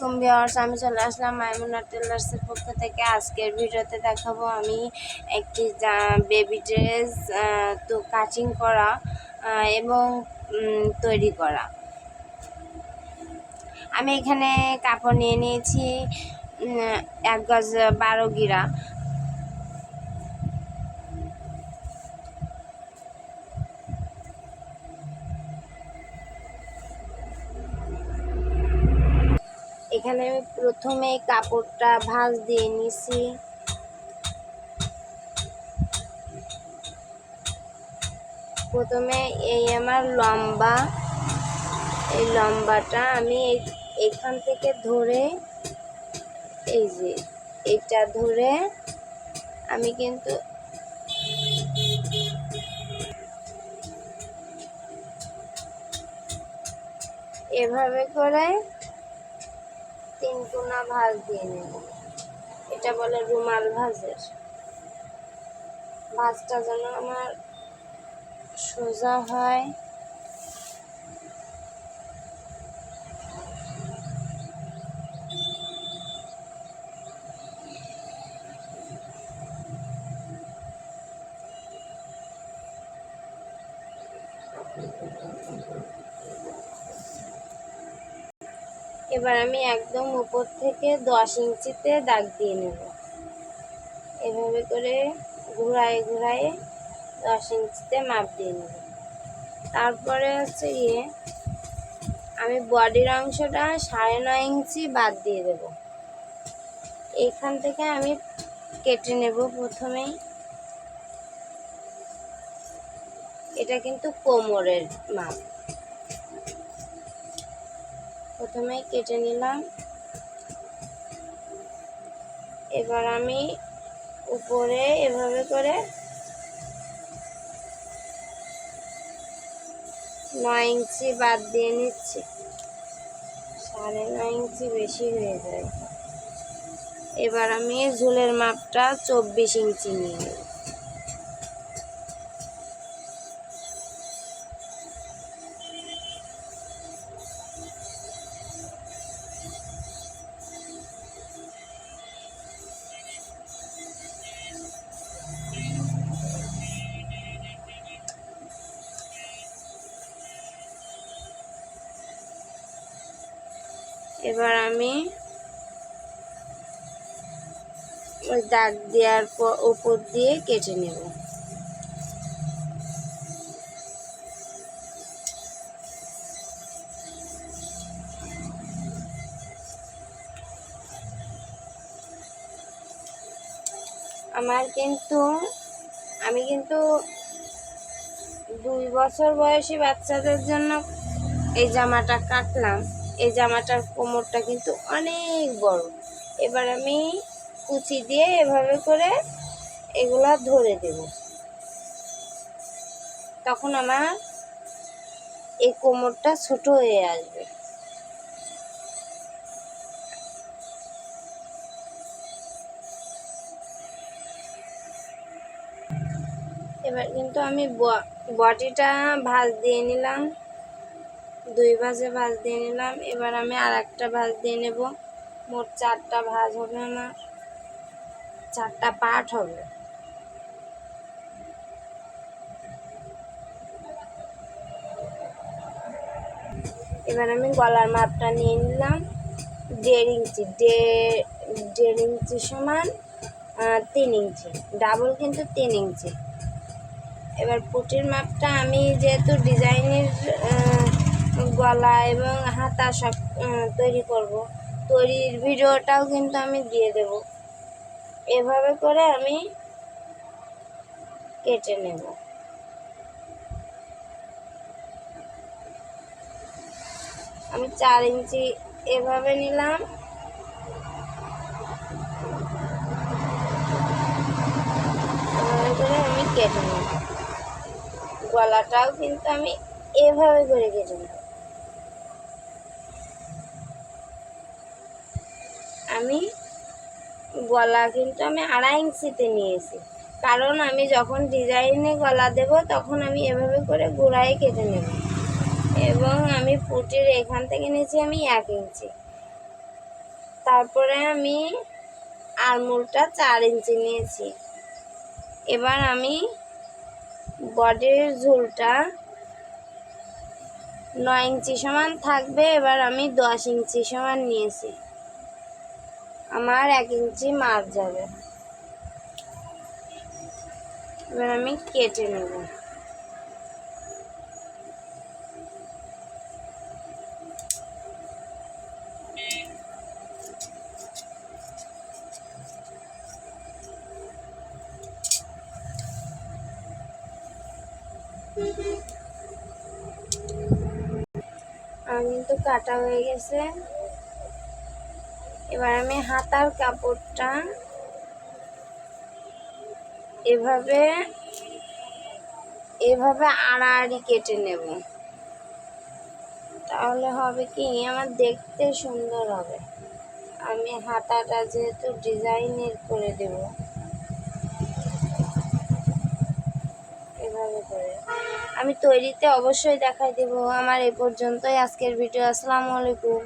Viewers, আমি চলে আসলাম মাইমুনা টেলার্সের পক্ষ থেকে। আজকের ভিডিওতে দেখাবো আমি একটি বেবি ড্রেস তো কাটিং করা এবং তৈরি করা। আমি এখানে কাপড় নিয়ে নিয়েছি 1 গজ 12 গিরা। এখানে আমি প্রথমে কাপড়টা ভাঁজ দিয়ে নিছি। প্রথমে এই আমার লম্বা, এই লম্বাটা আমি এখান থেকে ধরে, এই যে এটা ধরে আমি কিন্তু এভাবে করে 3 কোনা ভাঁজ দিয়ে নেব। এটা বলে রুমাল ভাঁজের। ভাঁজটা যেন আমার সোজা হয়। এবার আমি একদম উপর থেকে 10 ইঞ্চিতে দাগ দিয়ে নেব। এভাবে করে ঘুরায় ঘুরায় 10 ইঞ্চিতে মাপ দিয়ে নেব। তারপরে হচ্ছে আমি বডির অংশটা 9.5 ইঞ্চি বাদ দিয়ে দেব। এখান থেকে আমি কেটে নেব প্রথমেই। এটা কিন্তু কোমরের মাপ। প্রথমেই কেটে নিলাম। এবার আমি উপরে এভাবে করে 9 ইঞ্চি বাদ দিয়ে নিচ্ছি। 9.5 ইঞ্চি বেশি হয়ে যায়। এবার আমি ঝুলের মাপটা 24 ইঞ্চি নিয়ে নেব। এবার আমি ওই দাগ দেওয়ার উপর দিয়ে কেটে নেব। আমি কিন্তু 2 বছর বয়সী বাচ্চাদের জন্য এই জামাটা কাটলাম। এই জামাটার কোমরটা কিন্তু অনেক বড়। এবার আমি কুচি দিয়ে এভাবে করে এগুলা ধরে দেব। তখন আমার এই কোমরটা ছোট হয়ে আসবে। এবার কিন্তু আমি বডিটা ভাঁজ দিয়ে নিলাম, 2 ভাঁজে ভাঁজ দিয়ে নিলাম। এবার আমি আর একটা ভাঁজ দিয়ে নেব। মোট 4টা ভাঁজ হবে আমার, 4টা পার্ট হবে। এবার আমি গলার মাপটা নিয়ে নিলাম 1.5 ইঞ্চি। 1.5 ইঞ্চি সমান 3 ইঞ্চি, ডাবল কিন্তু 3 ইঞ্চি। এবার পুটির মাপটা আমি যেহেতু ডিজাইনের গলা এবং হাতা সব তৈরি করব, তৈরির ভিডিওটাও কিন্তু আমি দিয়ে দেব। এভাবে করে আমি কেটে নেব। আমি 4 ইঞ্চি এভাবে নিলাম। এভাবে করে আমি কেটে নেব। গলাটাও কিন্তু আমি এভাবে করে কেটে নেব। আমি গলা কিন্তু আমি 2.5 ইঞ্চিতে নিয়েছি, কারণ আমি যখন ডিজাইনে গলা দেব তখন আমি এভাবে করে গোড়ায় কেটে নেব। এবং আমি পুটির এখান থেকে নিয়েছি আমি 1 ইঞ্চি। তারপরে আমি আরমোলটা 4 ইঞ্চি নিয়েছি। এবার আমি বডির ঝুলটা 9 ইঞ্চি সমান থাকবে। এবার আমি 10 ইঞ্চি সমান নিয়েছি, আমার 1 ইঞ্চি মাপ যাবে। এবার আমি কেটে নেব। আর কিন্তু কাটা হয়ে গেছে। এবার আমি হাতার কাপড়টা এভাবে আড়াআড়ি কেটে নেব। তাহলে হবে কি, আমার দেখতে সুন্দর হবে। আমি হাতাটা যেহেতু ডিজাইনের করে দেব, এভাবে করে আমি তৈরিতে অবশ্যই দেখাই দেব। আমার এই পর্যন্তই আজকের ভিডিও। আসসালামু আলাইকুম।